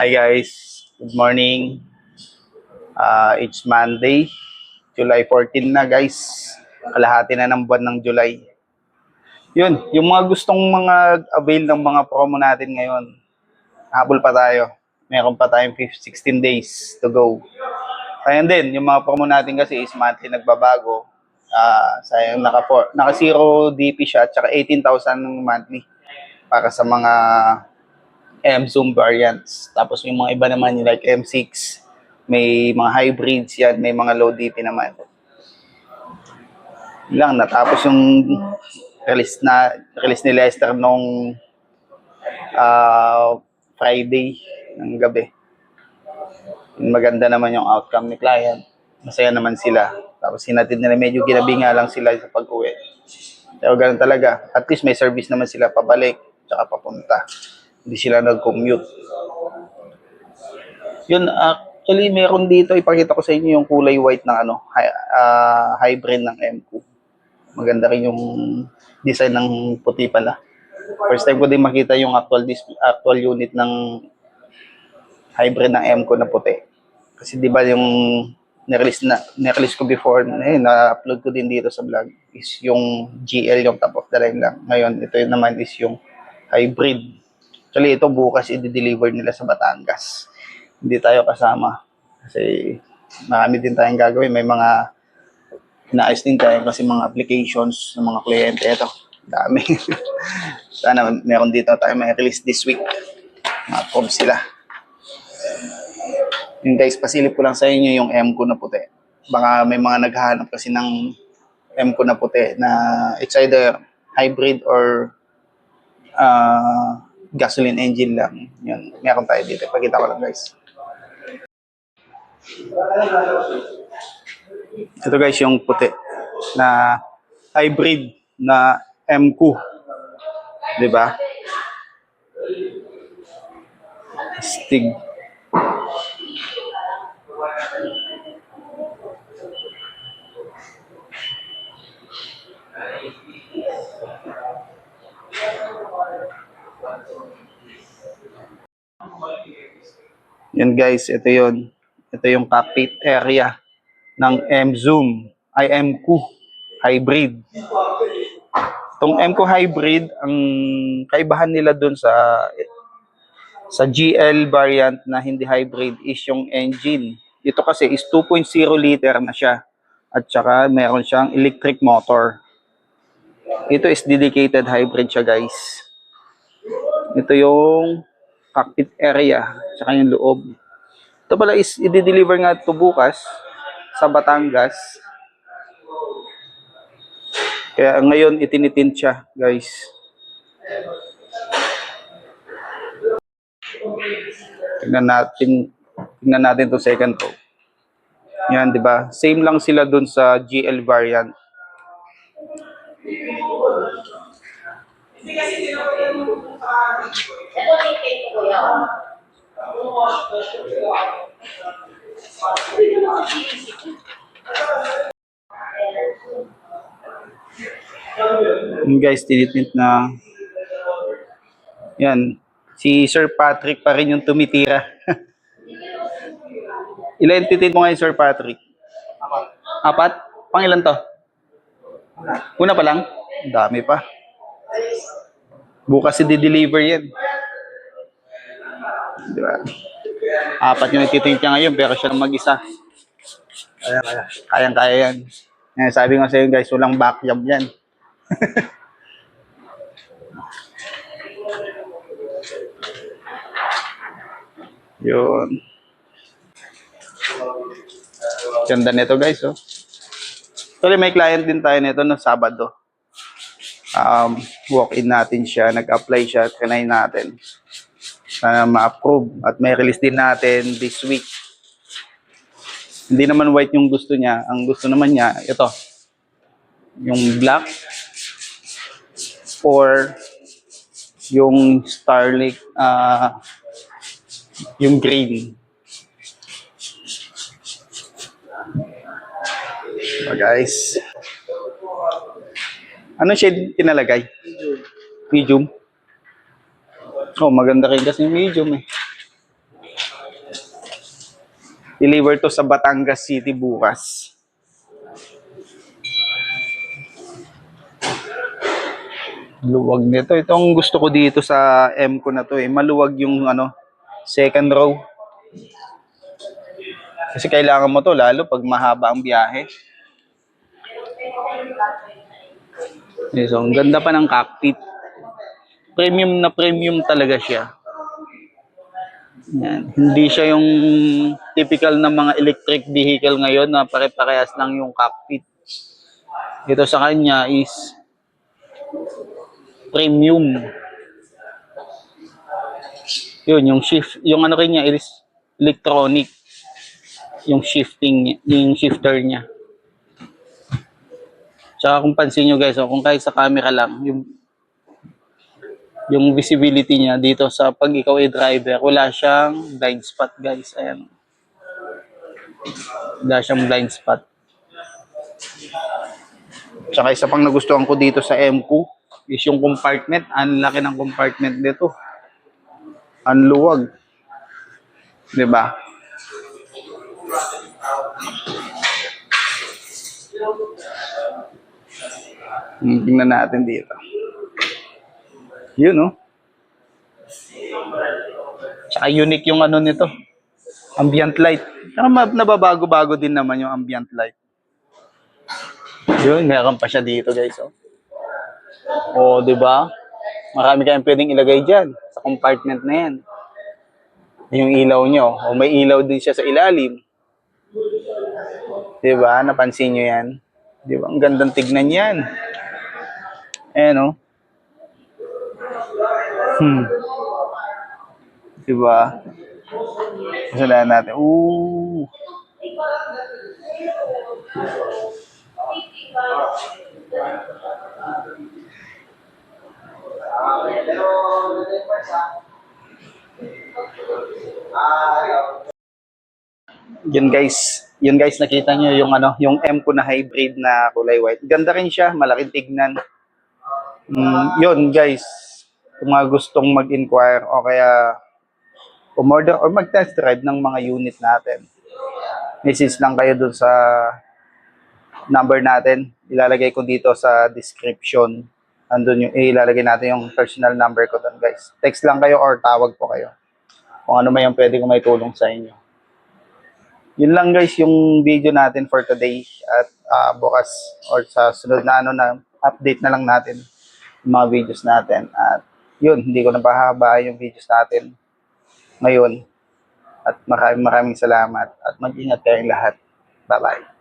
Hi guys, good morning. It's Monday, July 14 na guys. Kalahati na ng buwan ng July. Yun, yung mga gustong mga avail ng mga promo natin ngayon, habol pa tayo. Meron pa tayong 16 days to go. Kaya din, yung mga promo natin kasi is monthly nagbabago. Sayang naka 0 DP siya at saka 18,000 monthly para sa mga M-Zoom variants. Tapos yung mga iba naman yung like M6, may mga hybrids yan, may mga low DP naman. Lang natapos yung release ni Lester nung Friday ng gabi. Maganda naman yung outcome ni client. Masaya naman sila. Tapos hinatid nila, medyo ginabi nga lang sila sa pag-uwi. Pero ganun talaga. At least may service naman sila pabalik tsaka papunta. Hindi sila nag-commute. Yun, actually meron dito, ipakita ko sa inyo yung kulay white ng hybrid ng M2. Maganda rin yung design ng puti pala. First time ko din makita yung actual unit ng hybrid ng M2 na puti. Kasi 'di ba yung na-release ko before, na-upload ko din dito sa vlog is yung GL, yung top of the line lang. Ngayon, ito naman is yung hybrid. Actually, ito bukas i-deliver nila sa Batangas. Hindi tayo kasama. Kasi marami din tayong gagawin. May mga inaayos din tayo kasi mga applications ng mga kliyente. Ito, dami. Sana meron dito tayo may release this week. Ma-approve sila. Yung guys, pasilip ko lang sa inyo yung M ko na puti. Baka may mga naghahanap kasi ng M ko na puti na it's either hybrid or gasoline engine lang. Yun, meron tayo dito. Pakita ko lang guys. Ito guys yung puti na hybrid na M2. 'Di ba? Stig. Yan guys, ito yun. Ito yung cockpit area ng M-Zoom, M2 hybrid. Itong M2 hybrid, ang kaibahan nila dun sa GL variant na hindi hybrid is yung engine. Ito kasi is 2.0 liter na siya. At saka meron siyang electric motor. Ito is dedicated hybrid siya guys. Ito yung cockpit area, saka yung loob. Ito pala is i-deliver nga ito bukas sa Batangas. Kaya ngayon itinitint siya, guys. Tingnan natin 'tong second row. Yan, 'di ba? Same lang sila dun sa GL variant. Guys, tinitint na. Yan. Si Sir Patrick pa rin yung tumitira. Ilan titint mo ngayon, Sir Patrick? Apat? Pangilan to? Una pa lang? Dami pa. Bukas i-deliver yan. Di ba? Apat yung ititint niya ngayon, pero siya lang mag-isa. Kayang-kaya yan. Sabi nga sa iyo guys, walang back job yan. Yun. Ganda nito guys, oh. Actually, may client din tayo nito no Sabado. Walk-in natin siya, nag-apply siya, trinay natin. Sana ma-approve at may release din natin this week. Hindi naman white yung gusto niya. Ang gusto naman niya, ito. Yung black or yung Starlink, yung green. So guys. Ano shade tinalagay? Medium. Oh, maganda rin kasi yung medium eh. Deliver to sa Batangas City bukas. Luwag nito. Ito ang gusto ko dito sa M ko na to eh. Maluwag yung ano, second row. Kasi kailangan mo to lalo pag mahaba ang biyahe. So, ang ganda pa ng cockpit. Premium na premium talaga siya. Yan. Hindi siya yung typical na mga electric vehicle ngayon na pare-parehas lang yung cockpit. Ito sa kanya is premium. Yun, yung shift, yung ano kanya is electronic. Yung shifting, yung shifter niya. Tsaka kung pansin nyo guys, kung kahit sa camera lang, yung visibility niya dito sa pag ikaw ay driver, wala siyang blind spot guys. Ayan. Wala siyang blind spot. Tsaka isa pang nagustuhan ko dito sa MQ is yung compartment. Ang laki ng compartment dito. Ang luwag. 'Di ba? Tingnan natin dito. Yun, no? Tsaka unique yung ano nito. Ambient light. Tsaka nababago-bago din naman yung ambient light. Yun, meron pa siya dito, guys. Oh, di ba? Marami kayong pwedeng ilagay dyan sa compartment na yan. Yung ilaw nyo. O may ilaw din siya sa ilalim. Di ba? Napansin nyo yan? Di ba? Ang gandang tignan yan. Ayan, oh. Di ba? Kasalanan natin. Ooh. Yun guys, nakita niyo yung ano, yung M ko na hybrid na kulay white. Ganda rin siya, malaking tignan. Yun guys, kung mga gustong mag-inquire o kaya umorder or mag-test drive ng mga unit natin, message lang kayo dun sa number natin. Ilalagay ko dito sa description. Andun yung ilalagay natin yung personal number ko dun guys. Text lang kayo or tawag po kayo. Kung ano may yung pwede ko may tulong sa inyo. Yun lang guys yung video natin for today at bukas or sa sunod na ano na update na lang natin yung mga videos natin. At yun, hindi ko na pahaba yung videos natin ngayon. At maraming salamat at mag-ingat kayong lahat. Bye-bye.